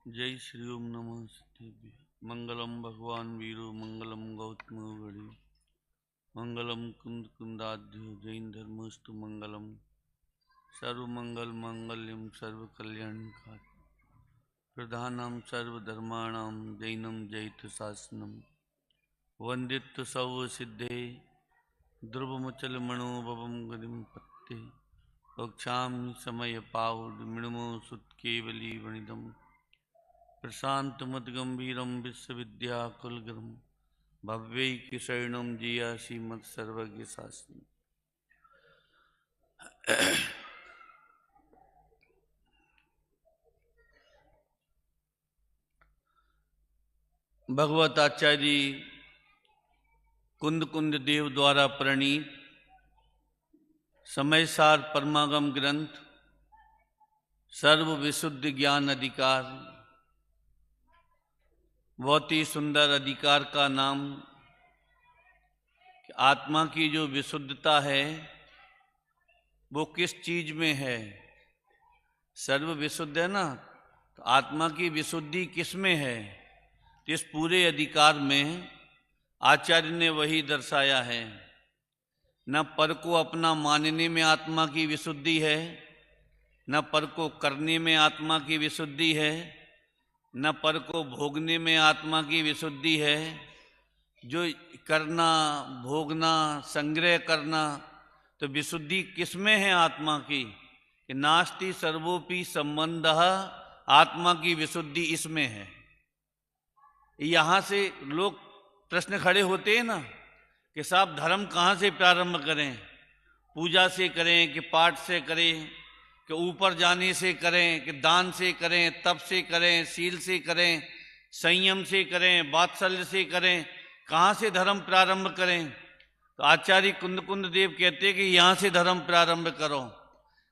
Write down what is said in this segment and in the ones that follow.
जय श्री ओम नमः सिद्धेभ्य। मंगलम भगवान वीरो मंगलम गौतम गणे मंगलम कुंद कुंदाध्यो जैन धर्मस्तु मंगलम सर्वमंगल मांगल्यम सर्व कल्याणकार प्रधानम सर्वधर्माणां जैनम जैत शासनम वंदित सौ सिद्धे ध्रुवमुचल मनोभवम गदिम पत्ते वक्षामि समय पावड मिणमो सुत्केवली वणिदम प्रशांत मद्गंभीरम विश्वविद्याकुलगुरुम भव्यैकशरणम जियासी मत सर्वज्ञ शास्त्री। भगवत आचार्य कुंद कुंद देव द्वारा प्रणीत समयसार परमागम ग्रंथ सर्व विशुद्ध ज्ञान अधिकार, बहुत ही सुंदर अधिकार का नाम कि आत्मा की जो विशुद्धता है वो किस चीज में है। सर्व विशुद्ध है ना, तो आत्मा की विशुद्धि किस में है। तो इस पूरे अधिकार में आचार्य ने वही दर्शाया है। न पर को अपना मानने में आत्मा की विशुद्धि है, न पर को करने में आत्मा की विशुद्धि है, न पर को भोगने में आत्मा की विशुद्धि है। जो करना, भोगना, संग्रह करना, तो विशुद्धि किसमें है आत्मा की कि नास्ति सर्वोपि संबंधः, आत्मा की विशुद्धि इसमें है। यहाँ से लोग प्रश्न खड़े होते हैं ना कि साहब धर्म कहाँ से प्रारंभ करें, पूजा से करें कि पाठ से करें कि ऊपर जाने से करें कि दान से करें, तप से करें, शील से करें, संयम से करें, वात्सल्य से करें, कहाँ से धर्म प्रारंभ करें। तो आचार्य कुंद कुंद देव कहते हैं कि यहाँ से धर्म प्रारंभ करो।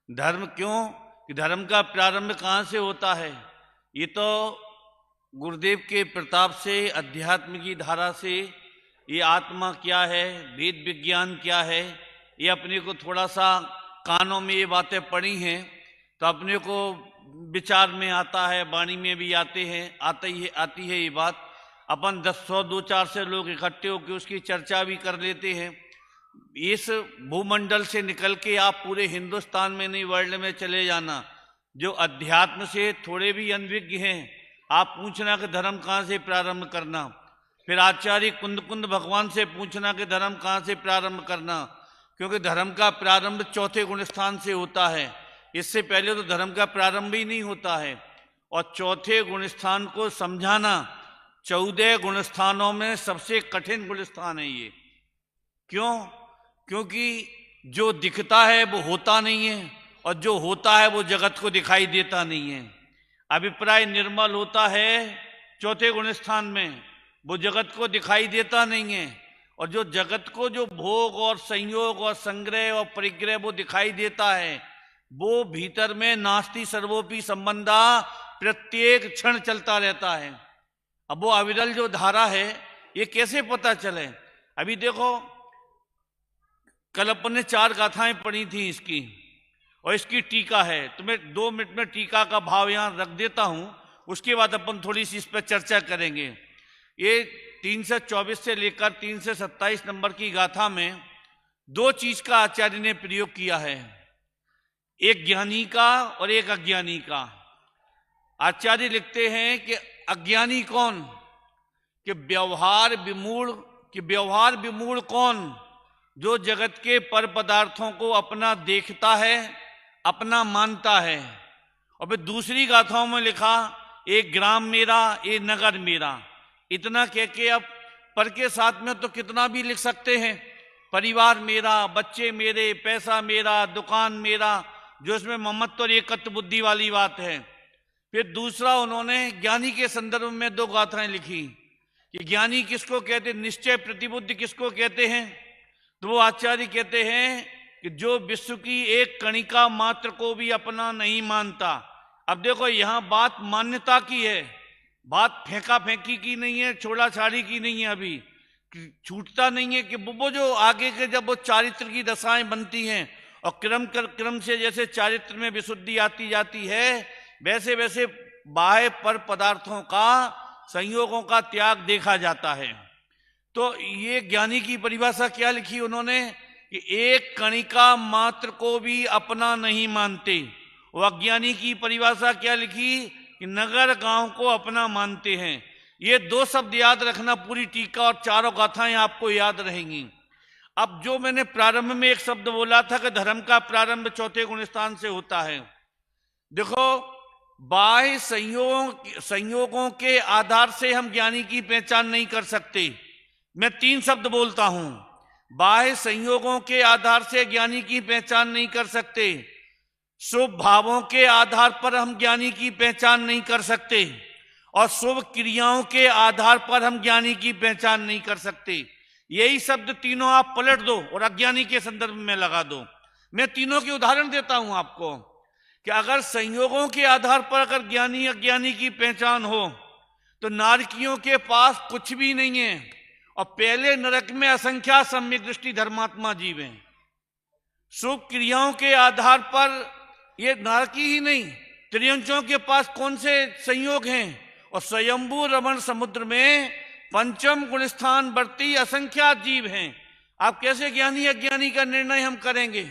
धर्म क्यों कि धर्म का प्रारंभ कहाँ से होता है। ये तो गुरुदेव के प्रताप से, अध्यात्म की धारा से, ये आत्मा क्या है, वेद विज्ञान क्या है, ये अपने को थोड़ा सा कानों में ये बातें पढ़ी हैं तो अपने को विचार में आता है, वाणी में भी आती है ये बात। अपन 100 2-4 से लोग इकट्ठे होकर उसकी चर्चा भी कर लेते हैं। इस भूमंडल से निकल के आप पूरे हिंदुस्तान में नहीं, वर्ल्ड में चले जाना, जो अध्यात्म से थोड़े भी अनभिज्ञ हैं, आप पूछना कि धर्म कहाँ से प्रारंभ करना। फिर आचार्य कुंद कुंद भगवान से पूछना कि धर्म कहाँ से प्रारंभ करना, क्योंकि धर्म का प्रारंभ चौथे गुण स्थान से होता है। इससे पहले तो धर्म का प्रारंभ ही नहीं होता है। और चौथे गुण स्थान को समझाना 14 गुण स्थानों में सबसे कठिन गुण स्थान है ये। क्यों? क्योंकि जो दिखता है वो होता नहीं है, और जो होता है वो जगत को दिखाई देता नहीं है। अभिप्राय निर्मल होता है चौथे गुण स्थान में, वो जगत को दिखाई देता नहीं है। और जो जगत को जो भोग और संयोग और संग्रह और परिग्रह वो दिखाई देता है, वो भीतर में नास्ति सर्वोपि संबंधा प्रत्येक क्षण चलता रहता है। अब वो अविरल जो धारा है ये कैसे पता चले। अभी देखो, कल अपन ने 4 गाथाएं पढ़ी थी इसकी, और इसकी टीका है। तो मैं 2 मिनट में टीका का भाव यहां रख देता हूं, उसके बाद अपन थोड़ी सी इस पर चर्चा करेंगे। ये 324 से लेकर 327 नंबर की गाथा में 2 चीज का आचार्य ने प्रयोग किया है, एक ज्ञानी का और एक अज्ञानी का। आचार्य लिखते हैं कि अज्ञानी कौन, कि व्यवहार विमूढ़ कौन, जो जगत के पर पदार्थों को अपना देखता है, अपना मानता है। और फिर दूसरी गाथाओं में लिखा एक ग्राम मेरा, एक नगर मेरा। इतना कह के अब पर के साथ में तो कितना भी लिख सकते हैं, परिवार मेरा, बच्चे मेरे, पैसा मेरा, दुकान मेरा, जो इसमें ममत्व और एकत्व बुद्धि वाली बात है। फिर दूसरा उन्होंने ज्ञानी के संदर्भ में 2 गाथाएं लिखी कि ज्ञानी किसको कहते, निश्चय प्रतिबुद्धि किसको कहते हैं। तो वो आचार्य कहते हैं कि जो विश्व की एक कणिका मात्र को भी अपना नहीं मानता। अब देखो यहां बात मान्यता की है, बात फेंका फेंकी की नहीं है, छोड़ा छाड़ी की नहीं है। अभी छूटता नहीं है कि वो जो आगे के जब वो चारित्र की दशाएं बनती हैं और क्रम से जैसे चारित्र में विशुद्धि आती जाती है, वैसे वैसे बाह्य पर पदार्थों का, संयोगों का त्याग देखा जाता है। तो ये ज्ञानी की परिभाषा क्या लिखी उन्होंने कि एक कणिका मात्र को भी अपना नहीं मानते। और अज्ञानी की परिभाषा क्या लिखी कि नगर गांव को अपना मानते हैं। ये दो शब्द याद रखना, पूरी टीका और चारों गाथाएं आपको याद रहेंगी। अब जो मैंने प्रारंभ में एक शब्द बोला था कि धर्म का प्रारंभ चौथे गुण स्थान से होता है। देखो, बाह्य संयोगों के आधार से हम ज्ञानी की पहचान नहीं कर सकते। मैं 3 शब्द बोलता हूं। बाह्य संयोगों के आधार से ज्ञानी की पहचान नहीं कर सकते, शुभ भावों के आधार पर हम ज्ञानी की पहचान नहीं कर सकते, और शुभ क्रियाओं के आधार पर हम ज्ञानी की पहचान नहीं कर सकते। यही शब्द तीनों आप पलट दो और अज्ञानी के संदर्भ में लगा दो। मैं तीनों के उदाहरण देता हूं आपको कि अगर संयोगों के आधार पर अगर ज्ञानी अज्ञानी की पहचान हो तो नारकियों के पास कुछ भी नहीं है, और पहले नरक में असंख्या सम्यक दृष्टि धर्मात्मा जीव हैं। शुभ क्रियाओं के आधार पर ये नारकी ही नहीं, त्रियंचों के पास कौन से संयोग हैं, और स्वयंभू रमण समुद्र में पंचम गुण स्थान वर्ती असंख्यात जीव हैं। आप कैसे ज्ञानी अज्ञानी का निर्णय हम करेंगे?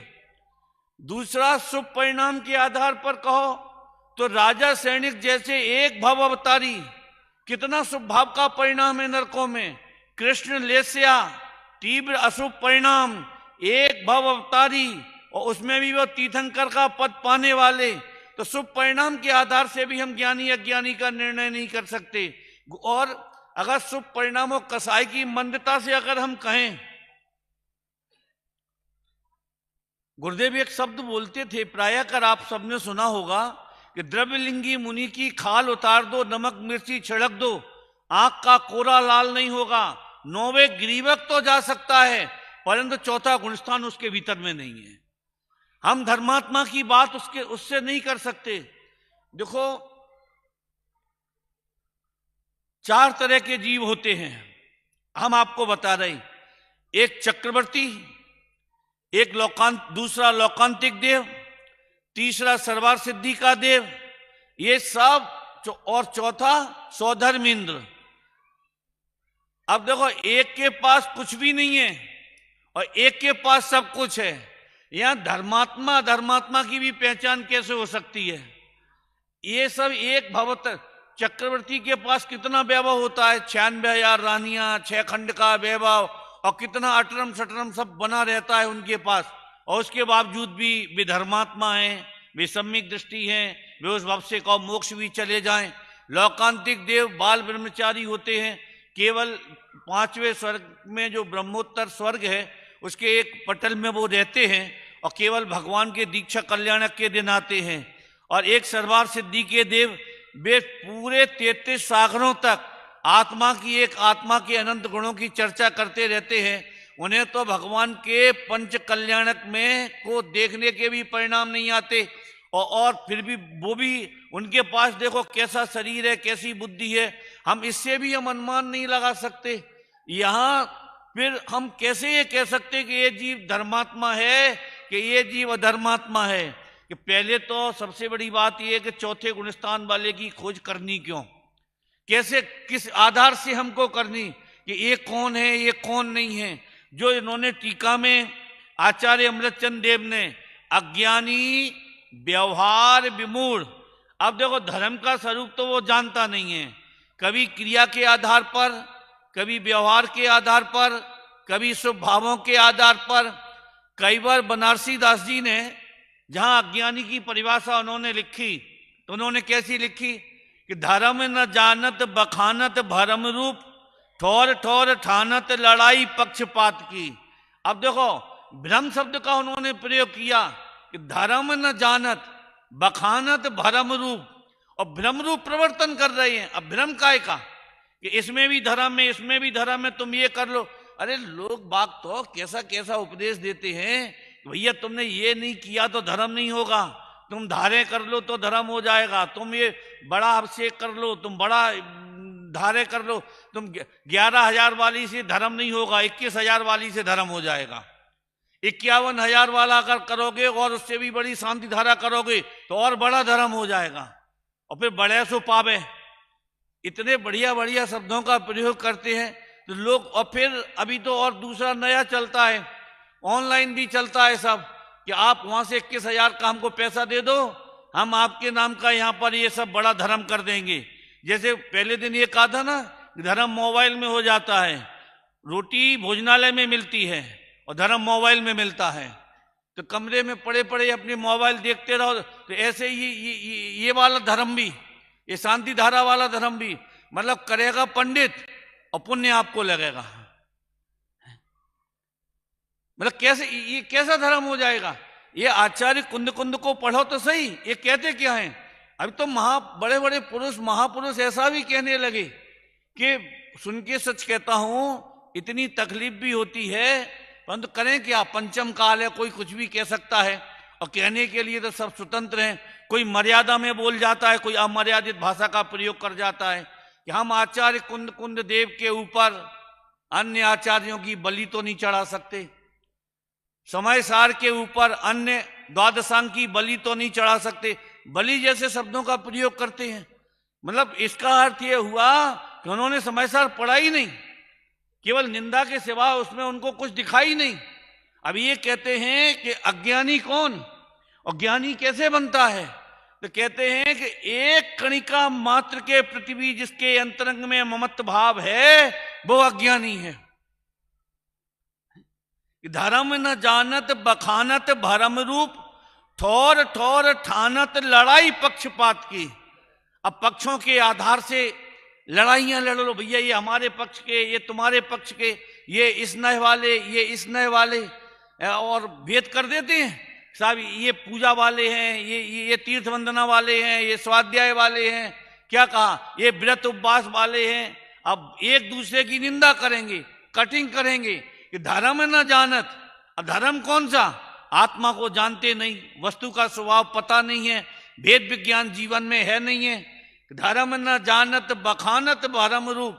दूसरा, शुभ परिणाम के आधार पर कहो तो राजा सैनिक जैसे एक भव अवतारी, कितना शुभ भाव का परिणाम है नरकों में। कृष्ण लेस्या, तीव्र अशुभ परिणाम, एक भव अवतारी, और उसमें भी वो तीर्थंकर का पद पाने वाले। तो शुभ परिणाम के आधार से भी हम ज्ञानी अज्ञानी का निर्णय नहीं कर सकते। और अगर शुभ परिणामों कसाई की मंदता से अगर हम कहें, गुरुदेव एक शब्द बोलते थे, प्रायः कर आप सबने सुना होगा कि द्रव्यलिंगी मुनि की खाल उतार दो, नमक मिर्ची छिड़क दो, आंख का कोरा लाल नहीं होगा। 9वें ग्रीवक तो जा सकता है, परंतु चौथा गुणस्थान उसके भीतर में नहीं है। हम धर्मात्मा की बात उससे नहीं कर सकते। देखो, 4 तरह के जीव होते हैं, हम आपको बता रहे। एक चक्रवर्ती, एक दूसरा लोकांतिक देव, तीसरा सर्वार सिद्धि का देव, ये सब, और चौथा सौधर्मेंद्र। अब देखो, एक के पास कुछ भी नहीं है और एक के पास सब कुछ है। यहां धर्मात्मा की भी पहचान कैसे हो सकती है? ये सब एक भवत। चक्रवर्ती के पास कितना वैभव होता है, 96,000 रानियां, 6 खंड का वैभव, और कितना अटरम सटरम सब बना रहता है उनके पास, और उसके बावजूद भी वे धर्मात्मा हैं, वे सम्यक दृष्टि हैं, वे उस भव से कौ मोक्ष भी चले जाएं। लोकांतिक देव बाल ब्रह्मचारी होते हैं, केवल 5वें स्वर्ग में जो ब्रह्मोत्तर स्वर्ग है उसके एक पटल में वो रहते हैं, और केवल भगवान के दीक्षा कल्याणक के दिन आते हैं। और एक सर्वार सिद्धि के देव, वे पूरे 33 सागरों तक आत्मा के अनंत गुणों की चर्चा करते रहते हैं। उन्हें तो भगवान के पंच कल्याणक में को देखने के भी परिणाम नहीं आते, और फिर भी वो भी, उनके पास देखो कैसा शरीर है, कैसी बुद्धि है, हम इससे भी हम अनुमान नहीं लगा सकते। यहाँ फिर हम कैसे ये कह सकते कि ये जीव धर्मात्मा है कि ये जीव अधर्मात्मा है? कि पहले तो सबसे बड़ी बात यह है कि चौथे गुणस्थान वाले की खोज करनी क्यों, कैसे, किस आधार से हमको करनी कि ये कौन है, ये कौन नहीं है? जो इन्होंने टीका में आचार्य अमृतचंद देव ने अज्ञानी व्यवहार विमूढ़। अब देखो, धर्म का स्वरूप तो वो जानता नहीं है, कभी क्रिया के आधार पर, कभी व्यवहार के आधार पर, कभी शुभ भावों के आधार पर। कई बार बनारसी दास जी ने जहां अज्ञानी की परिभाषा उन्होंने लिखी तो उन्होंने कैसी लिखी कि धर्म न जानत बखानत भरम रूप, ठोर ठोर ठानत लड़ाई पक्षपात की। अब देखो, भ्रम शब्द का उन्होंने प्रयोग किया कि धर्म न जानत बखानत भरम रूप, और भ्रम रूप प्रवर्तन कर रहे हैं। अब भ्रम काय का कि इसमें भी धर्म है, इसमें भी धर्म है, तुम ये कर लो। अरे लोग बाग तो कैसा कैसा उपदेश देते हैं, भैया तुमने ये नहीं किया तो धर्म नहीं होगा, तुम धारे कर लो तो धर्म हो जाएगा, तुम ये बड़ा अभिषेक कर लो, तुम बड़ा धारे कर लो, तुम 11,000 वाली से धर्म नहीं होगा, 21,000 वाली से धर्म हो जाएगा। 51,000 वाला अगर करोगे और उससे भी बड़ी शांति धारा करोगे तो और बड़ा धर्म हो जाएगा। और फिर बड़े सो पावे, इतने बढ़िया बढ़िया शब्दों का प्रयोग करते हैं तो लोग। और फिर अभी तो और दूसरा नया चलता है, ऑनलाइन भी चलता है सब, कि आप वहां से 21,000 का हमको पैसा दे दो, हम आपके नाम का यहाँ पर ये सब बड़ा धर्म कर देंगे। जैसे पहले दिन ये कहा था ना, धर्म मोबाइल में हो जाता है, रोटी भोजनालय में मिलती है और धर्म मोबाइल में मिलता है। तो कमरे में पड़े पड़े अपने मोबाइल देखते रहो। तो ऐसे ही ये वाला धर्म भी, ये शांति धारा वाला धर्म भी, मतलब करेगा पंडित और पुण्य आपको लगेगा। मतलब कैसे, ये कैसा धर्म हो जाएगा? ये आचार्य कुंद कुंद को पढ़ो तो सही, ये कहते क्या है? अभी तो बड़े बड़े पुरुष, महापुरुष ऐसा भी कहने लगे कि सुन के सच कहता हूं, इतनी तकलीफ भी होती है, परंतु करें क्या, पंचम काल है, कोई कुछ भी कह सकता है और कहने के लिए तो सब स्वतंत्र हैं। कोई मर्यादा में बोल जाता है, कोई अमर्यादित भाषा का प्रयोग कर जाता है कि हम आचार्य कुंद कुंद देव के ऊपर अन्य आचार्यों की बलि तो नहीं चढ़ा सकते, समय सार के ऊपर अन्य द्वादशांग की बलि तो नहीं चढ़ा सकते। बलि जैसे शब्दों का प्रयोग करते हैं। मतलब इसका अर्थ यह हुआ कि उन्होंने समय सार पढ़ा ही नहीं, केवल निंदा के सिवा उसमें उनको कुछ दिखाई नहीं। अब ये कहते हैं कि अज्ञानी कौन और ज्ञानी कैसे बनता है? तो कहते हैं कि एक कणिका मात्र के प्रति भी जिसके अंतरंग में ममत्व भाव है वो अज्ञानी है। धर्म न जानत बखानत भरम रूप, ठोर ठोर ठानत लड़ाई पक्षपात की। अब पक्षों के आधार से लड़ाइयां लड़ लो, भैया ये हमारे पक्ष के, ये तुम्हारे पक्ष के, ये इस नह वाले, ये इस नह वाले, और भेद कर देते हैं साहब। ये पूजा वाले हैं, ये तीर्थ वंदना वाले हैं, ये स्वाध्याय वाले हैं, क्या कहा, ये व्रत उपवास वाले हैं। अब एक दूसरे की निंदा करेंगे, कटिंग करेंगे कि धर्म न जानत। धर्म कौन सा? आत्मा को जानते नहीं, वस्तु का स्वभाव पता नहीं है, भेद विज्ञान जीवन में है नहीं है। धर्म न जानत बखानत भरम रूप,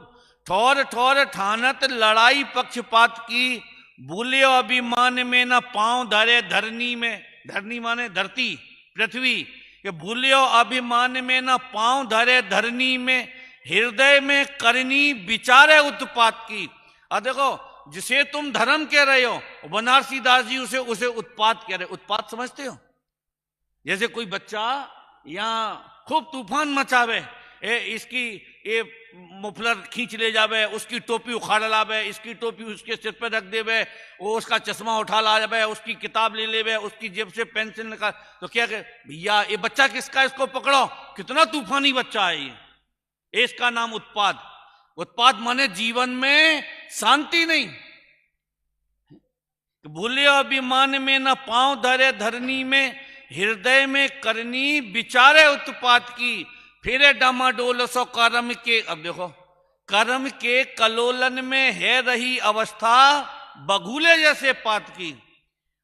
ठोर ठोर ठानत लड़ाई पक्षपात की। भूले अभिमान में न पांव धरे धरनी में, धरनी माने धरती पृथ्वी, कि भूले अभिमान में न पांव धरे धरनी में, हृदय में करनी विचारे उत्पात की। अब देखो, जिसे तुम धर्म कह रहे हो, बनारसी दास जी उसे उत्पात कह रहे। उत्पात समझते हो? जैसे कोई बच्चा यहाँ खूब तूफान मचावे, इसकी ये मुफलर खींच ले जावे, उसकी टोपी उखाड़ लावे, इसकी टोपी उसके सिर पे रख देवे, वो उसका चश्मा उठा ला जावे, उसकी किताब ले लेवे, उसकी जेब से पेंसिल निकाल। तो क्या कहे, भैया ये बच्चा किसका, इसको पकड़ो, कितना तूफानी बच्चा है ये। इसका नाम उत्पाद। उत्पाद माने जीवन में शांति नहीं। भूले अभिमान में न पांव धरे धरनी में, हृदय में करनी विचारे उत्पात की। फिरे डामाडोल सो कर्म के, अब देखो, कर्म के कलोलन में है रही अवस्था, बगुले जैसे पात की।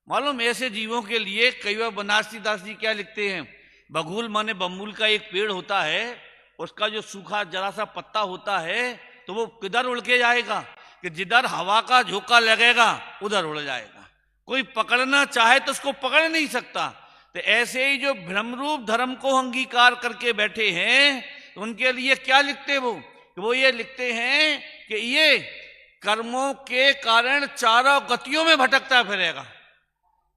मालूम ऐसे जीवों के लिए कई बार बनारसी दास जी क्या लिखते हैं, बगुल माने बम्बुल का एक पेड़ होता है, उसका जो सूखा जरा सा पत्ता होता है तो वो किधर उड़ के जाएगा, कि जिधर हवा का झोंका लगेगा उधर उड़ जाएगा। कोई पकड़ना चाहे तो उसको पकड़ नहीं सकता। तो ऐसे ही जो भ्रमरूप धर्म को अंगीकार करके बैठे हैं, तो उनके लिए क्या लिखते वो ये लिखते हैं कि ये कर्मों के कारण चारों गतियों में भटकता फिरेगा।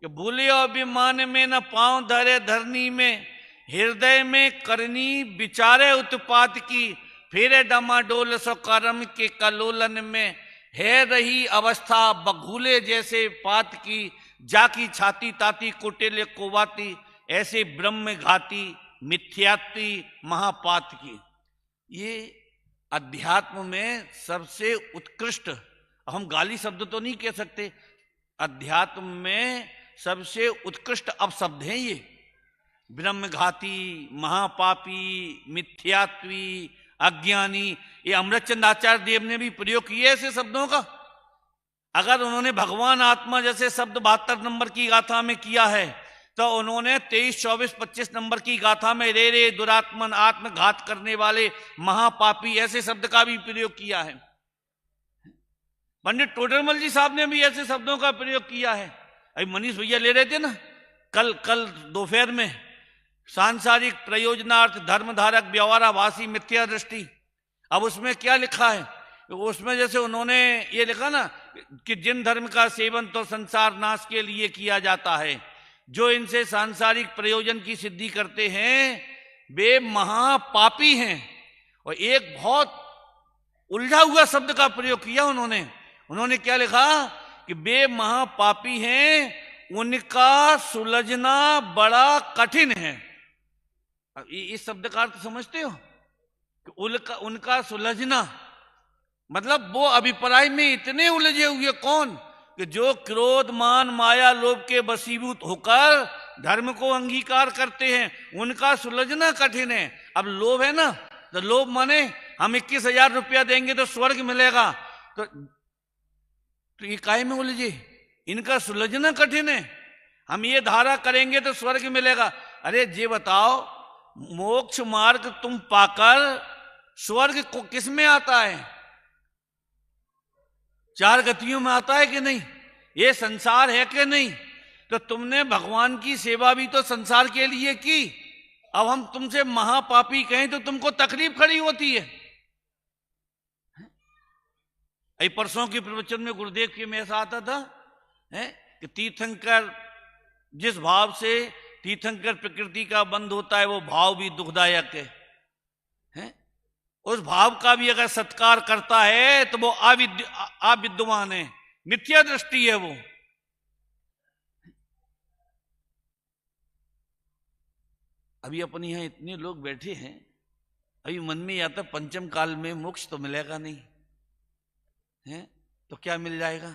कि भूले अभिमान में न पांव धरे धरनी में, हृदय में करनी विचारे उत्पात की। फिरे डमाडोल सो कर्म के कलोलन में है रही अवस्था, बगुले जैसे पात की। जाकी छाती ताती कोटेले कोवाती, ऐसे ब्रह्म घाती मिथ्यात्वी महापात की। ये अध्यात्म में सबसे उत्कृष्ट, हम गाली शब्द तो नहीं कह सकते, अध्यात्म में सबसे उत्कृष्ट अपशब्द हैं ये। ब्रह्मघाती, महापापी, मिथ्यात्वी, अज्ञानी, ये अमृतचंद आचार्य देव ने भी प्रयोग किए ऐसे शब्दों का। अगर उन्होंने भगवान आत्मा जैसे शब्द 72 नंबर की गाथा में किया है, तो उन्होंने 23, 24, 25 नंबर की गाथा में रे रे दुरात्मन, आत्मघात करने वाले, महापापी, ऐसे शब्द का भी प्रयोग किया है। पंडित टोडरमल जी साहब ने भी ऐसे शब्दों का प्रयोग किया है। अभी मनीष भैया ले रहे थे ना कल दोपहर में, सांसारिक प्रयोजनार्थ धर्मधारक व्यवहाराभासी मिथ्या दृष्टि। अब उसमें क्या लिखा है? उसमें जैसे उन्होंने ये लिखा ना कि जिन धर्म का सेवन तो संसार नाश के लिए किया जाता है, जो इनसे सांसारिक प्रयोजन की सिद्धि करते हैं वे महापापी हैं। और एक बहुत उलझा हुआ शब्द का प्रयोग किया उन्होंने क्या लिखा कि वे महापापी हैं, उनका सुलझना बड़ा कठिन है। अब इस शब्द का अर्थ समझते हो कि उनका सुलझना मतलब वो अभिप्राय में इतने उलझे हुए कौन कि जो क्रोध मान माया लोभ के वशीभूत होकर धर्म को अंगीकार करते हैं, उनका सुलझना कठिन है। अब लोभ है ना, तो लोभ माने हम 21,000 रुपया देंगे तो स्वर्ग मिलेगा, तो ये काहे में उलझे? इनका सुलझना कठिन है। हम ये धारा करेंगे तो स्वर्ग मिलेगा। अरे ये बताओ, मोक्ष मार्ग तुम पाकर स्वर्ग को किस में आता है? 4 गतियों में आता है कि नहीं? ये संसार है कि नहीं? तो तुमने भगवान की सेवा भी तो संसार के लिए की। अब हम तुमसे महापापी कहें तो तुमको तकलीफ खड़ी होती है। परसों के प्रवचन में गुरुदेव के में ऐसा आता था कि तीर्थंकर जिस भाव से तीर्थंकर प्रकृति का बंध होता है वो भाव भी दुखदायक है। उस भाव का भी अगर सत्कार करता है तो वो अविद्वान है, मिथ्या दृष्टि है वो। अभी अपने यहां इतने लोग बैठे हैं, अभी मन में आता पंचम काल में मोक्ष तो मिलेगा नहीं है, तो क्या मिल जाएगा?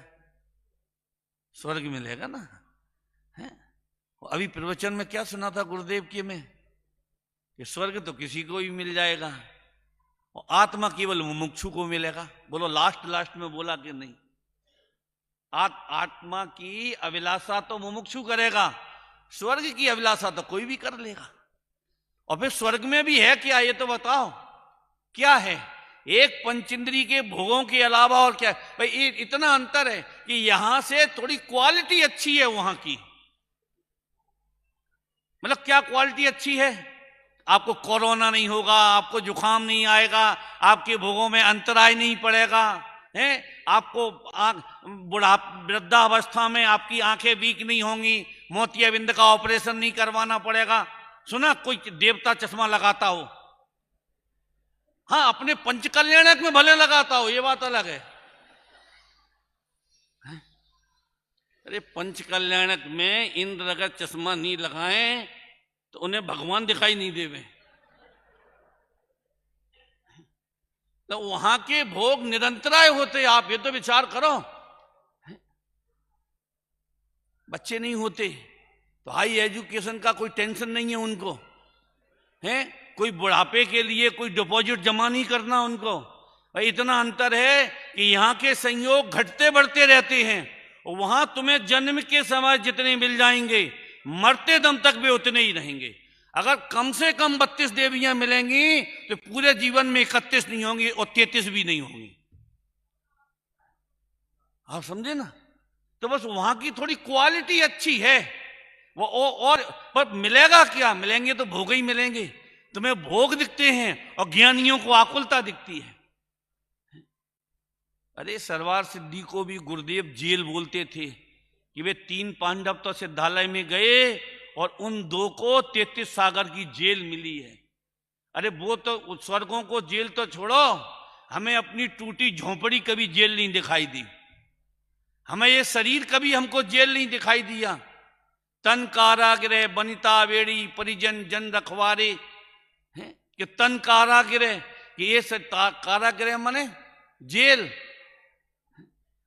स्वर्ग मिलेगा ना है। अभी प्रवचन में क्या सुना था गुरुदेव के में कि स्वर्ग तो किसी को भी मिल जाएगा और आत्मा केवल मुमुक्षु को मिलेगा। बोलो लास्ट में बोला कि नहीं? आत्मा की अभिलाषा तो मुमुक्षु करेगा, स्वर्ग की अभिलाषा तो कोई भी कर लेगा। और फिर स्वर्ग में भी है क्या, ये तो बताओ क्या है? एक पंचेंद्री के भोगों के अलावा और क्या? भाई इतना अंतर है कि यहां से थोड़ी क्वालिटी अच्छी है वहां की। मतलब क्या क्वालिटी अच्छी है? आपको कोरोना नहीं होगा, आपको जुकाम नहीं आएगा, आपके भोगों में अंतराय नहीं पड़ेगा है, आपको वृद्धावस्था में आपकी आंखें वीक नहीं होंगी, मोतियाबिंद का ऑपरेशन नहीं करवाना पड़ेगा। सुना कोई देवता चश्मा लगाता हो? हाँ, अपने पंचकल्याणक में भले लगाता हो, ये बात अलग है। अरे पंचकल्याणक में इंद्र अगर चश्मा नहीं लगाएं तो उन्हें भगवान दिखाई नहीं देवे। तो वहां के भोग निरंतराय होते, आप ये तो विचार करो। बच्चे नहीं होते तो हाई एजुकेशन का कोई टेंशन नहीं है उनको है, कोई बुढ़ापे के लिए कोई डिपॉजिट जमा नहीं करना उनको। भाई इतना अंतर है कि यहाँ के संयोग घटते बढ़ते रहते हैं और वहां तुम्हें जन्म के समय जितने मिल जाएंगे मरते दम तक वे उतने ही रहेंगे। अगर कम से कम 32 देवियां मिलेंगी तो पूरे जीवन में 31 नहीं होंगी और 33 भी नहीं होंगी। आप समझे ना? तो बस वहां की थोड़ी क्वालिटी अच्छी है वो। और पर मिलेगा क्या? मिलेंगे तो भोग ही मिलेंगे। तुम्हें भोग दिखते हैं और ज्ञानियों को आकुलता दिखती है। अरे सरवार सिद्धि को भी गुरुदेव जेल बोलते थे कि वे 3 पांडव तो सिद्धालय में गए और उन 2 को 33 सागर की जेल मिली है। अरे वो तो स्वर्गों को जेल तो छोड़ो, हमें अपनी टूटी झोंपड़ी कभी जेल नहीं दिखाई दी, हमें ये शरीर कभी हमको जेल नहीं दिखाई दिया। तन कारागृह बनिता वेड़ी परिजन जन रखवारे हैं कि तन कारागृह, कि ये कारागृह माने जेल।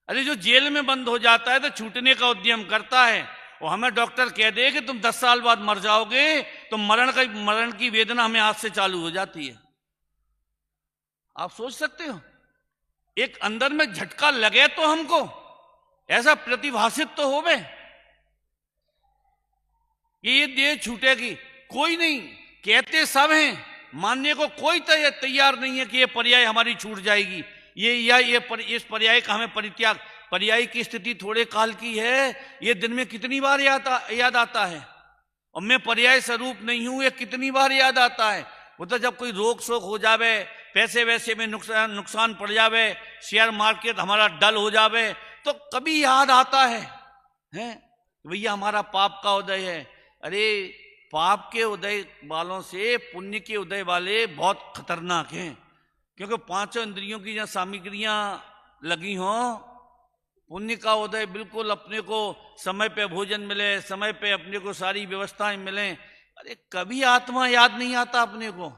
अरे जो जेल में बंद हो जाता है तो छूटने का उद्यम करता है और हमें डॉक्टर कह दे कि तुम 10 साल बाद मर जाओगे तो मरण की वेदना हमें आज से चालू हो जाती है। आप सोच सकते हो, एक अंदर में झटका लगे तो हमको ऐसा प्रतिभाषित तो होवे कि ये देह छूटेगी। कोई नहीं, कहते सब हैं, मानने को कोई तैयार नहीं है कि ये पर्याय हमारी छूट जाएगी। इस पर्याय का हमें परित्याग, पर्याय की स्थिति थोड़े काल की है, ये दिन में कितनी बार याद आता है। और मैं पर्याय स्वरूप नहीं हूं, ये कितनी बार याद आता है। वो तो जब कोई रोक शोक हो जावे, पैसे वैसे में नुकसान पड़ जावे, शेयर मार्केट हमारा डल हो जावे, तो कभी याद आता है भैया हमारा पाप का उदय है। अरे पाप के उदय वालों से पुण्य के उदय वाले बहुत खतरनाक हैं, क्योंकि पांचों इंद्रियों की जहाँ सामग्रियां लगी हों, पुण्य का उदय बिल्कुल अपने को समय पे भोजन मिले, समय पे अपने को सारी व्यवस्थाएं मिले। अरे कभी आत्मा याद नहीं आता अपने को।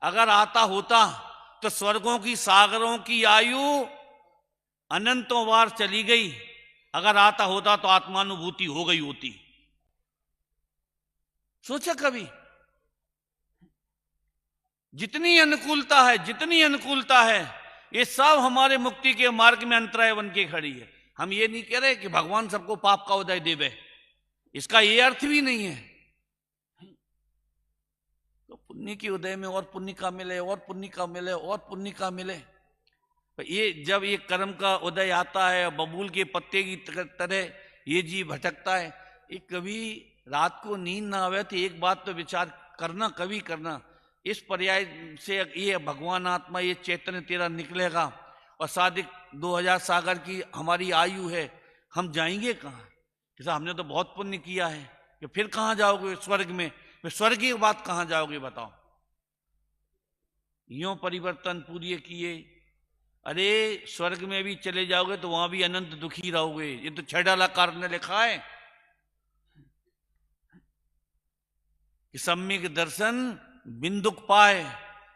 अगर आता होता तो स्वर्गों की सागरों की आयु अनंतों बार चली गई। अगर आता होता तो आत्मानुभूति हो गई होती। सोचा कभी? जितनी अनुकूलता है ये सब हमारे मुक्ति के मार्ग में अंतराय बन के खड़ी है। हम ये नहीं कह रहे कि भगवान सबको पाप का उदय देवे, इसका ये अर्थ भी नहीं है। तो पुण्य के उदय में और पुण्य का मिले, और पुण्य का मिले, और पुण्य का मिले। तो ये जब ये कर्म का उदय आता है, बबूल के पत्ते की तरह ये जीव भटकता है। ये कभी रात को नींद ना आवे तो एक बात तो विचार करना, कभी करना, इस पर्याय से ये भगवान आत्मा, ये चैतन्य तेरा निकलेगा और सादिक 2000 सागर की हमारी आयु है, हम जाएंगे कहाँ? जैसा हमने तो बहुत पुण्य किया है कि फिर कहाँ जाओगे? स्वर्ग में। स्वर्ग की बात कहाँ जाओगे बताओ? यूं परिवर्तन पूरे किए। अरे स्वर्ग में भी चले जाओगे तो वहां भी अनंत दुखी रहोगे। ये तो छेडालाकार ने लिखा है कि सम्यक दर्शन बिन दुख पाए,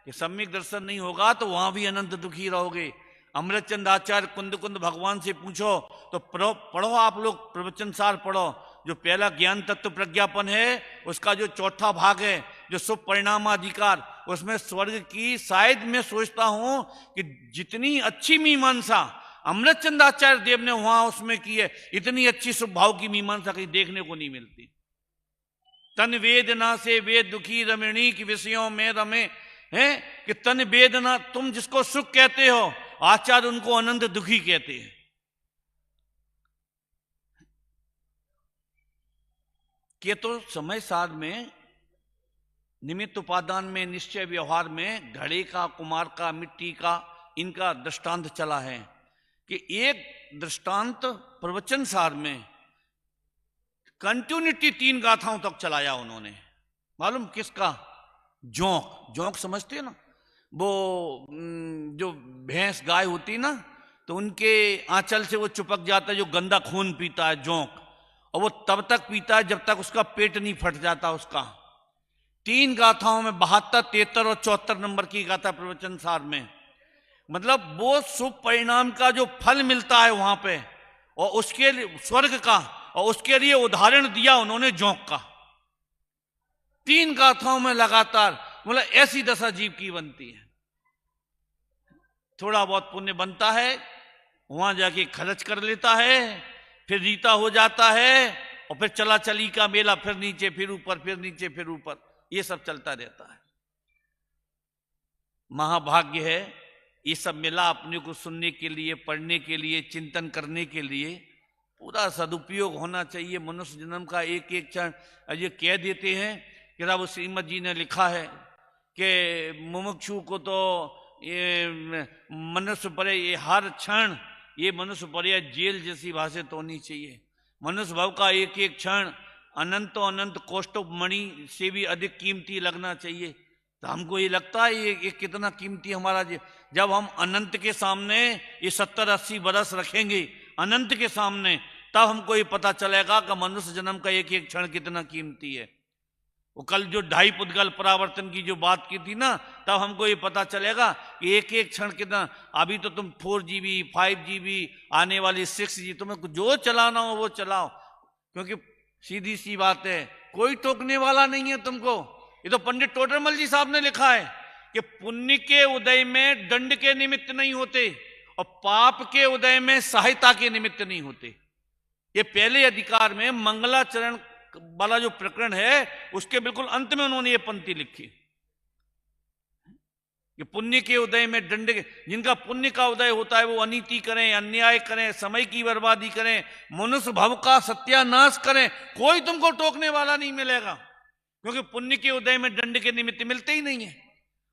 कि सम्यक दर्शन नहीं होगा तो वहां भी अनंत दुखी रहोगे। अमृतचंद आचार्य कुंद कुंद भगवान से पूछो तो पढ़ो आप लोग, प्रवचन सार पढ़ो। जो पहला ज्ञान तत्व प्रज्ञापन है उसका जो चौथा भाग है, जो शुभ परिणामाधिकार, उसमें स्वर्ग की शायद मैं सोचता हूं कि जितनी अच्छी मीमांसा अमृतचंद आचार्य देव ने वहां उसमें की है, इतनी अच्छी शुभ भाव की मीमांसा कहीं देखने को नहीं मिलती। तन वेदना से वेद दुखी रमणी की विषयों में रमे हैं, कि तन वेदना, तुम जिसको सुख कहते हो, आचार्य उनको अनंत दुखी कहते हैं। कि तो समय सार में, निमित्त उपादान में, निश्चय व्यवहार में घड़े का, कुमार का, मिट्टी का, इनका दृष्टांत चला है। कि एक दृष्टांत प्रवचन सार में कंटिन्यूटी 3 गाथाओं तक चलाया उन्होंने। मालूम किसका? जोंक समझते ना, वो जो भैंस गाय होती ना, तो उनके आंचल से वो चिपक जाता है, जो गंदा खून पीता है जोंक, और वो तब तक पीता है जब तक उसका पेट नहीं फट जाता उसका। 3 गाथाओं में 72, 73 और 74 नंबर की गाथा प्रवचन सार में, मतलब वो शुभ परिणाम का जो फल मिलता है वहां पे, और उसके लिए स्वर्ग का, और उसके लिए उदाहरण दिया उन्होंने जोंक का। 3 गाथाओं में लगातार, मतलब ऐसी दशा जीव की बनती है। थोड़ा बहुत पुण्य बनता है, वहां जाके खर्च कर लेता है, फिर रीता हो जाता है, और फिर चला चली का मेला, फिर नीचे फिर ऊपर, फिर नीचे फिर ऊपर, ये सब चलता रहता है। महाभाग्य है ये सब मिला अपने को सुनने के लिए, पढ़ने के लिए, चिंतन करने के लिए। पूरा सदुपयोग होना चाहिए मनुष्य जन्म का, एक एक क्षण। ये कह देते हैं कि रब श्रीमद जी ने लिखा है कि मुमुक्षु को तो ये मनुष्य पर ये हर क्षण, ये मनुष्य पर जेल जैसी भाषित होनी चाहिए। मनुष्य भाव का एक एक क्षण अनंतो अनंत कोष्ठोप मणि से भी अधिक कीमती लगना चाहिए। तो हमको ये लगता है ये कितना कीमती हमारा, जब हम अनंत के सामने ये 70-80 बरस रखेंगे अनंत के सामने, तब हमको ये पता चलेगा कि मनुष्य जन्म का एक एक क्षण कितना कीमती है। वो कल जो 2.5 पुद्गल परावर्तन की जो बात की थी ना, तब हमको ये पता चलेगा कि एक एक क्षण कितना। अभी तो तुम 4GB 5GB आने वाली 6G, तुम्हें जो चलाना हो वो चलाओ, क्योंकि सीधी सी बात है कोई टोकने वाला नहीं है तुमको। ये तो पंडित टोडरमल जी साहब ने लिखा है कि पुण्य के उदय में दंड के निमित्त नहीं होते, और पाप के उदय में सहायता के निमित्त नहीं होते। ये पहले अधिकार में मंगलाचरण वाला जो प्रकरण है उसके बिल्कुल अंत में उन्होंने ये पंक्ति लिखी कि पुण्य के उदय में दंड, जिनका पुण्य का उदय होता है वो अनीति करें, अन्याय करें, समय की बर्बादी करें, मनुष्य भव का सत्यानाश करें, कोई तुमको टोकने वाला नहीं मिलेगा। क्योंकि पुण्य के उदय में दंड के निमित्त मिलते ही नहीं है,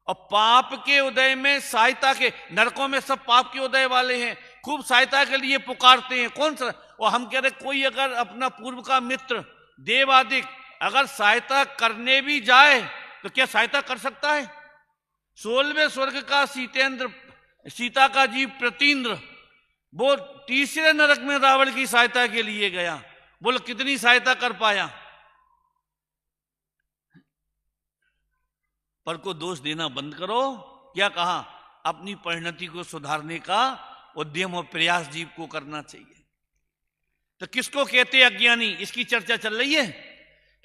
और पाप के उदय में सहायता के, नरकों में सब पाप के उदय वाले हैं, खूब सहायता के लिए पुकारते हैं। कौन सा? और हम कह रहे कोई अगर अपना पूर्व का मित्र देवादिक अगर सहायता करने भी जाए तो क्या सहायता कर सकता है? 16वें स्वर्ग का सीतेंद्र, सीता का जीव प्रतीन्द्र, वो तीसरे नरक में रावण की सहायता के लिए गया, बोलो कितनी सहायता कर पाया? पर को दोष देना बंद करो। क्या कहा? अपनी परिणति को सुधारने का उद्यम और प्रयास जीव को करना चाहिए। तो किसको कहते अज्ञानी? इसकी चर्चा चल रही है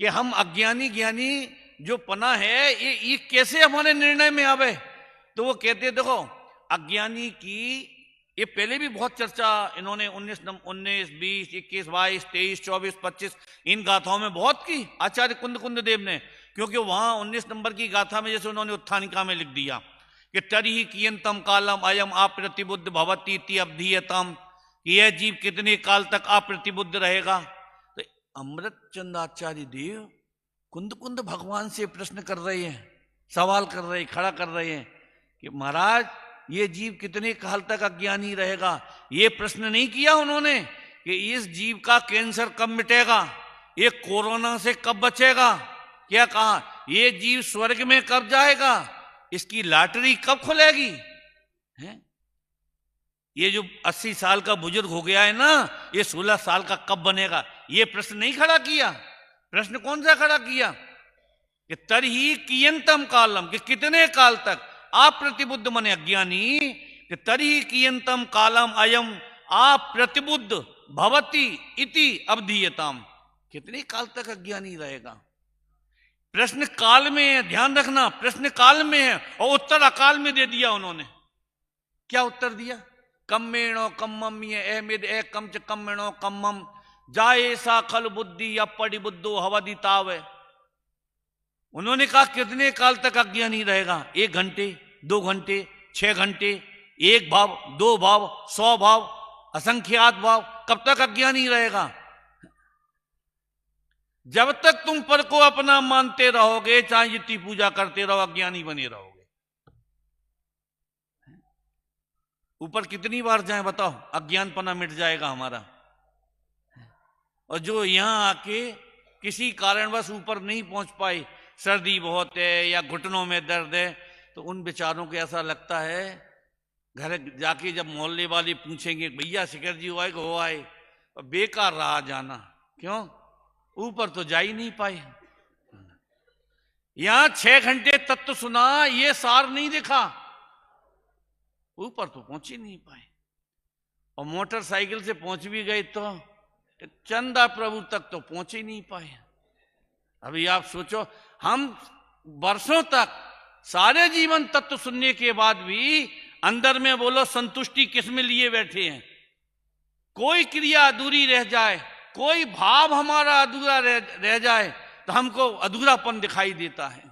कि हम अज्ञानी ज्ञानी जो पना है ये कैसे हमारे निर्णय में आवे। तो वो कहते देखो अज्ञानी की ये पहले भी बहुत चर्चा इन्होंने 19, 20, 21, 22, 23, 24, 25 इन गाथाओं में बहुत की आचार्य कुंद देव ने, क्योंकि वहां 19 नंबर की गाथा में जैसे उन्होंने उत्थानिका में लिख दिया कि तरी कियंतम कालम अयम अप्रतिबुद्ध भवती अवधीयतम, यह जीव कितने काल तक अप्रतिबुद्ध रहेगा। तो अमृतचंद आचार्य देव कुंद भगवान से प्रश्न कर रहे हैं, सवाल कर रहे हैं, खड़ा कर रहे हैं कि महाराज ये जीव कितने काल तक अज्ञानी रहेगा। ये प्रश्न नहीं किया उन्होंने कि इस जीव का कैंसर कब मिटेगा, ये कोरोना से कब बचेगा। क्या कहा? ये जीव स्वर्ग में कब जाएगा, इसकी लॉटरी कब खुलेगी है? ये जो 80 साल का बुजुर्ग हो गया है ना, ये 16 साल का कब बनेगा, ये प्रश्न नहीं खड़ा किया। प्रश्न कौन सा खड़ा किया कि तरही कियंतम कालम, कि कितने काल तक, अप्रतिबुद्ध मने अज्ञानी, कि तरही कियंतम कालम अयम अप्रतिबुद्ध भवती इति अवधीयताम, कितने काल तक अज्ञानी रहेगा। प्रश्न काल में है, ध्यान रखना, प्रश्न काल में है और उत्तर अकाल में दे दिया उन्होंने। क्या उत्तर दिया? कम्मेणो कम्मम ये अहमिद ए कम च कम्मेणो कम्मम जाए सा खल बुद्धि या पड़ी बुद्धो हवदितावे। उन्होंने कहा कितने काल तक अज्ञानी रहेगा? 1 घंटे, 2 घंटे, 6 घंटे, 1 भाव, 2 भाव, 100 भाव, असंख्यात भाव, कब तक अज्ञानी रहेगा? जब तक तुम पर को अपना मानते रहोगे, चाहे जितनी पूजा करते रहो, अज्ञानी बने रहोगे। ऊपर कितनी बार जाए बताओ, अज्ञानपना मिट जाएगा हमारा। और जो यहां आके किसी कारणवश ऊपर नहीं पहुंच पाए, सर्दी बहुत है या घुटनों में दर्द है, तो उन बेचारों को ऐसा लगता है, घर जाके जब मोहल्ले वाले पूछेंगे भैया शिखर जी हुआ है हो आए, बेकार रहा जाना। क्यों? ऊपर तो जा ही नहीं पाए। यहां 6 घंटे तत्व सुना, ये सार नहीं दिखा, ऊपर तो पहुंच ही नहीं पाए। और मोटरसाइकिल से पहुंच भी गए तो चंदा प्रभु तक तो पहुंच ही नहीं पाए। अभी आप सोचो, हम वर्षों तक सारे जीवन तत्व सुनने के बाद भी अंदर में बोलो संतुष्टि किस में लिए बैठे हैं। कोई क्रिया अधूरी रह जाए, कोई भाव हमारा अधूरा रह जाए तो हमको अधूरापन दिखाई देता है।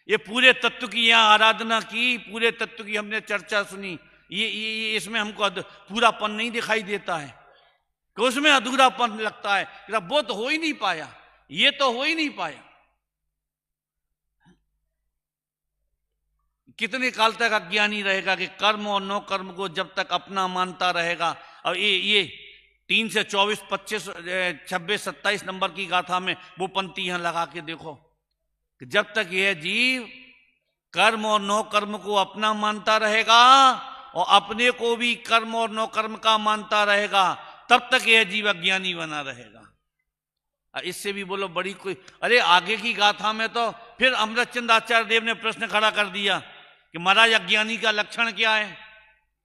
ये पूरे तत्व की यहाँ आराधना की, पूरे तत्व की हमने चर्चा सुनी, ये इसमें हमको पूरापन नहीं दिखाई देता है, कि उसमें अधूरापन लगता है कि वो तो हो ही नहीं पाया, ये तो हो ही नहीं पाया। कितने काल तक अज्ञानी रहेगा कि कर्म और नो कर्म को जब तक अपना मानता रहेगा। और ये 3 से 24, 25, 26, 27 नंबर की गाथा में वो पंक्ति यहां लगा के देखो कि जब तक यह जीव कर्म और नो कर्म को अपना मानता रहेगा और अपने को भी कर्म और नो कर्म का मानता रहेगा, तब तक यह जीव अज्ञानी बना रहेगा। इससे भी बोलो बड़ी कोई, अरे आगे की गाथा में तो फिर अमृतचंद आचार्य देव ने प्रश्न खड़ा कर दिया कि महाराज अज्ञानी का लक्षण क्या है?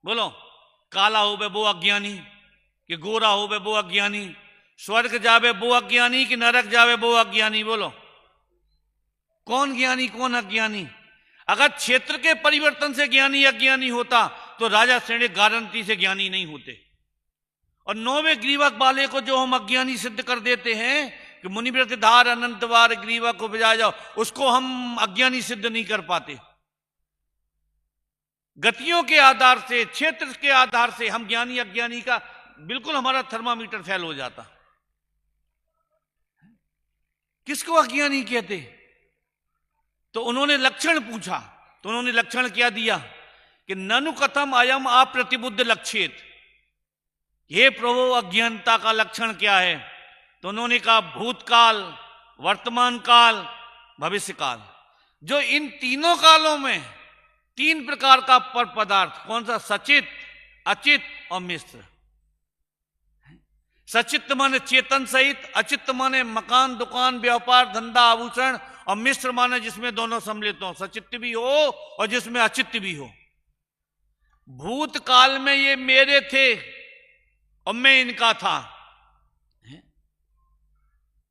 बोलो, काला हो बे वो अज्ञानी, कि गोरा हो बे वो अज्ञानी, स्वर्ग जावे वो अज्ञानी, कि नरक जावे वो अज्ञानी। बोलो कौन ज्ञानी कौन अज्ञानी? अगर क्षेत्र के परिवर्तन से ज्ञानी अज्ञानी होता तो राजा श्रेणी गारंटी से ज्ञानी नहीं होते। और 9वें ग्रीवक वाले को जो हम अज्ञानी सिद्ध कर देते हैं कि मुनिव्रत धार अनंत बार ग्रीवक को बजा जाओ, उसको हम अज्ञानी सिद्ध नहीं कर पाते। गतियों के आधार से, क्षेत्र के आधार से हम ज्ञानी अज्ञानी का बिल्कुल हमारा थर्मामीटर फेल हो जाता। किसको अज्ञानी कहते? तो उन्होंने लक्षण पूछा, तो उन्होंने लक्षण क्या दिया कि ननु कथम अयम अप्रतिबुद्ध लक्षित। हे प्रभु, अज्ञानता का लक्षण क्या है? तो उन्होंने कहा भूतकाल, वर्तमान काल, भविष्य काल। जो इन तीनों कालों में तीन प्रकार का पर पदार्थ, कौन सा? सचित, अचित और मिश्र। सचित्त माने चेतन सहित, अचित्त माने मकान, दुकान, व्यापार, धंधा, आभूषण, और मिश्र माने जिसमें दोनों सम्मिलित हो, सचित्त भी हो और जिसमें अचित्त भी हो। भूतकाल में ये मेरे थे और मैं इनका था।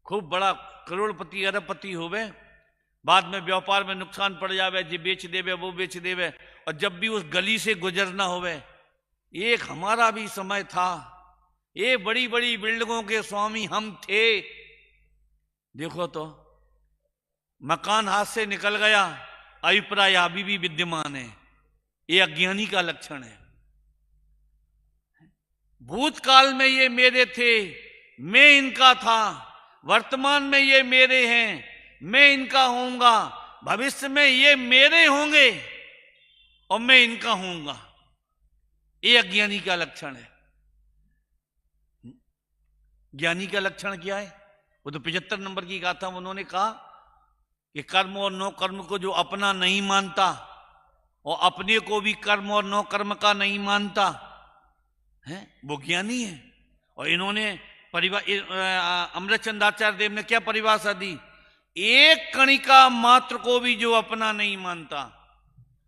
खूब बड़ा करोड़पति अरबपति होवे, बाद में व्यापार में नुकसान पड़ जावे, जी बेच देवे, वो बेच देवे, और जब भी उस गली से गुजरना होवे, एक हमारा भी समय था, ये बड़ी बड़ी बिल्डिंगों के स्वामी हम थे। देखो तो मकान हाथ से निकल गया, अभिप्राय अभी भी विद्यमान है। ये अज्ञानी का लक्षण है। भूतकाल में ये मेरे थे, मैं इनका था, वर्तमान में ये मेरे हैं, मैं इनका होऊंगा, भविष्य में ये मेरे होंगे और मैं इनका होऊंगा। ये अज्ञानी का लक्षण है। ज्ञानी का लक्षण क्या है? वो तो 75 नंबर की गाथा उन्होंने कहा कि कर्म और नो कर्म को जो अपना नहीं मानता और अपने को भी कर्म और नो कर्म का नहीं मानता है, वो ज्ञानी है। और इन्होंने अमृतचंद आचार्य देव ने क्या परिभाषा दी? एक कणिका मात्र को भी जो अपना नहीं मानता,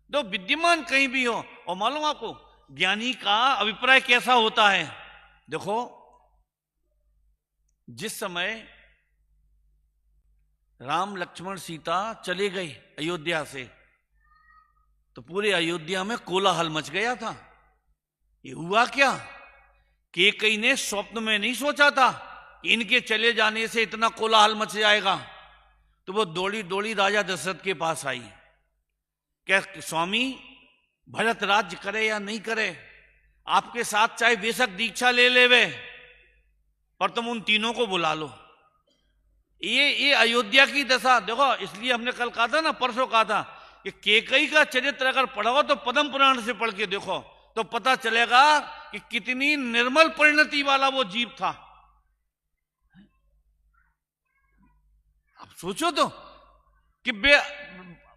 तो विद्यमान कहीं भी हो। और मालूम आपको ज्ञानी का अभिप्राय कैसा होता है? देखो, जिस समय राम लक्ष्मण सीता चले गए अयोध्या से, तो पूरे अयोध्या में कोलाहल मच गया था। ये हुआ क्या? कैकेयी ने स्वप्न में नहीं सोचा था कि इनके चले जाने से इतना कोलाहल मच जाएगा। तो वो दौड़ी दौड़ी राजा दशरथ के पास आई। क्या स्वामी, भरत राज्य करे या नहीं करे, आपके साथ चाहे बेशक दीक्षा ले लेवे, पर तुम उन तीनों को बुला लो। ये अयोध्या की दशा देखो। इसलिए हमने कल कहा था ना, परसों कहा था कि कैकेयी का चरित्र अगर पढ़ो तो पद्म पुराण से पढ़ के देखो तो पता चलेगा कि कितनी निर्मल परिणति वाला वो जीव था। अब सोचो तो कि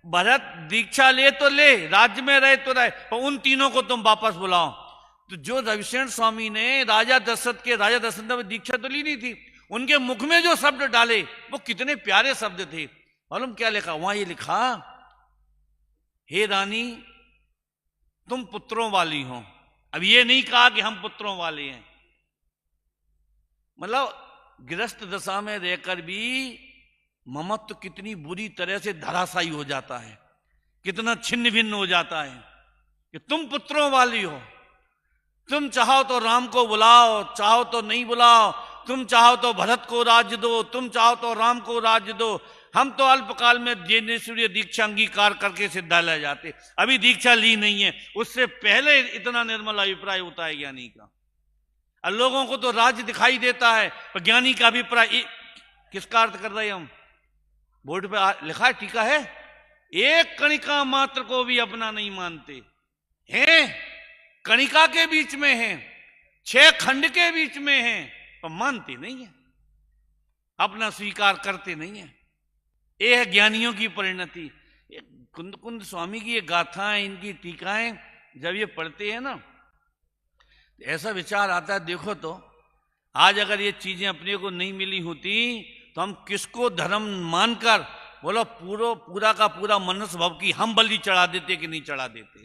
भरत दीक्षा ले तो ले, राज्य में रहे तो रहे, पर उन तीनों को तुम वापस बुलाओ। तो जो रविशरण स्वामी ने राजा दशरथ ने दीक्षा तो ली नहीं थी, उनके मुख में जो शब्द डाले वो कितने प्यारे शब्द थे। मालूम क्या लिखा वहां? ये लिखा, हे रानी तुम पुत्रों वाली हो। अब ये नहीं कहा कि हम पुत्रों वाले हैं। मतलब गृहस्थ दशा में रहकर भी ममत्व कितनी बुरी तरह से धराशायी हो जाता है, कितना छिन्न भिन्न हो जाता है कि तुम पुत्रों वाली हो। तुम चाहो तो राम को बुलाओ, चाहो तो नहीं बुलाओ, तुम चाहो तो भरत को राज्य दो, तुम चाहो तो राम को राज्य दो। हम तो अल्पकाल में ज्ञानेश्वरी दीक्षा अंगीकार करके सिद्धालय जाते, अभी दीक्षा ली नहीं है। उससे पहले इतना निर्मल अभिप्राय होता है ज्ञानी का। और लोगों को तो राज्य दिखाई देता है, पर ज्ञानी का अभिप्राय किसका अर्थ कर रहे हैं हम? बोर्ड पे लिखा है, टीका है, एक कणिका मात्र को भी अपना नहीं मानते हैं। कणिका के बीच में हैं, 6 खंड के बीच में हैं, पर मानते नहीं है, अपना स्वीकार करते नहीं है। ये है ज्ञानियों की परिणति। कुंद कुंद स्वामी की ये गाथाएं, इनकी टीकाएं जब ये पढ़ते हैं ना, ऐसा विचार आता है, देखो तो आज अगर ये चीजें अपने को नहीं मिली होती तो हम किसको धर्म मानकर बोलो पूरा का पूरा मनुष्य भव की हम बलि चढ़ा देते कि नहीं चढ़ा देते?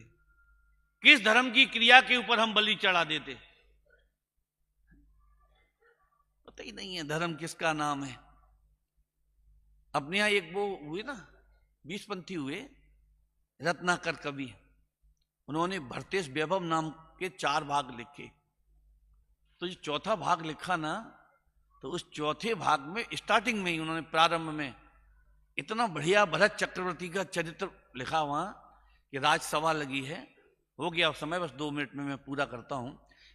किस धर्म की क्रिया के ऊपर हम बलि चढ़ा देते? पता ही नहीं है धर्म किसका नाम है। अपने यहां एक वो हुए ना, 20 पंथी हुए, रत्नाकर कवि, उन्होंने भरतेश वैभव नाम के 4 भाग लिखे। तो जो चौथा भाग लिखा ना, तो उस चौथे भाग में स्टार्टिंग में ही उन्होंने प्रारंभ में इतना बढ़िया भरत चक्रवर्ती का चरित्र लिखा वहां कि राजसभा लगी है, हो गया समय, बस 2 मिनट में मैं पूरा करता हूं।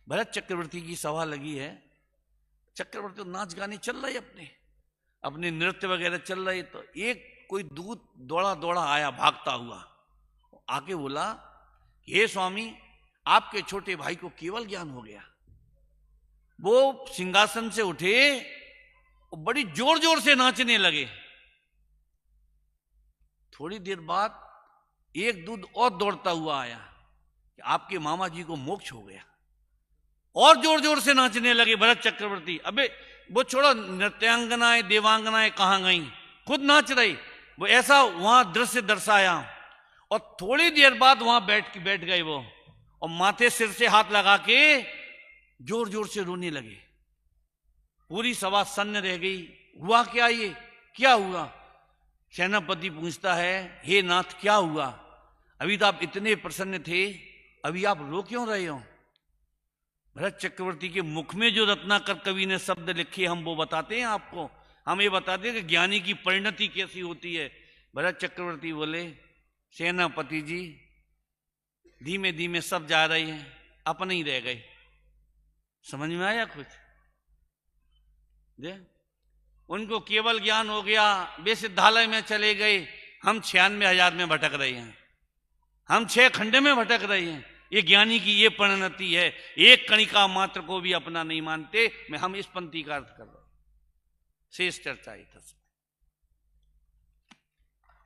भरत चक्रवर्ती की सभा लगी है, चक्रवर्ती नाच गाने चल रहे अपने, अपने नृत्य वगैरह चल रहे, तो एक कोई दूत दौड़ा दौड़ा आया भागता हुआ, आके बोला, हे स्वामी, आपके छोटे भाई को केवल ज्ञान हो गया। वो सिंहासन से उठे और बड़ी जोर जोर से नाचने लगे। थोड़ी देर बाद एक दूत और दौड़ता हुआ आया कि आपके मामा जी को मोक्ष हो गया, और जोर जोर से नाचने लगे भरत चक्रवर्ती। अबे वो छोड़ो, नृत्यांगनाएं देवांगनाएं कहां गई, खुद नाच रही। वो ऐसा वहां दृश्य दर्शाया, और थोड़ी देर बाद वहां बैठ गए वो, और माथे सिर से हाथ लगा के जोर जोर से रोने लगे। पूरी सभा सन्न रह गई। हुआ क्या, ये क्या हुआ? सेनापति पूछता है, हे नाथ क्या हुआ? अभी तो आप इतने प्रसन्न थे, अभी आप रो क्यों रहे हो? भरत चक्रवर्ती के मुख में जो रत्नाकर कवि ने शब्द लिखे, हम वो बताते हैं आपको। हम ये बताते हैं कि ज्ञानी की परिणति कैसी होती है। भरत चक्रवर्ती बोले, सेनापति जी, धीमे धीमे सब जा रहे हैं, अपने ही रह गए। समझ में आया कुछ? दे उनको केवल ज्ञान हो गया, वे सिद्धालय में चले गए। हम 96,000 में भटक रहे हैं, हम 6 खंड में भटक रहे हैं। ये ज्ञानी की ये परिणति है, एक कणिका मात्र को भी अपना नहीं मानते। मैं हम इस पंक्ति का अर्थ कर रहा हूं। शेष चर्चा इधर से।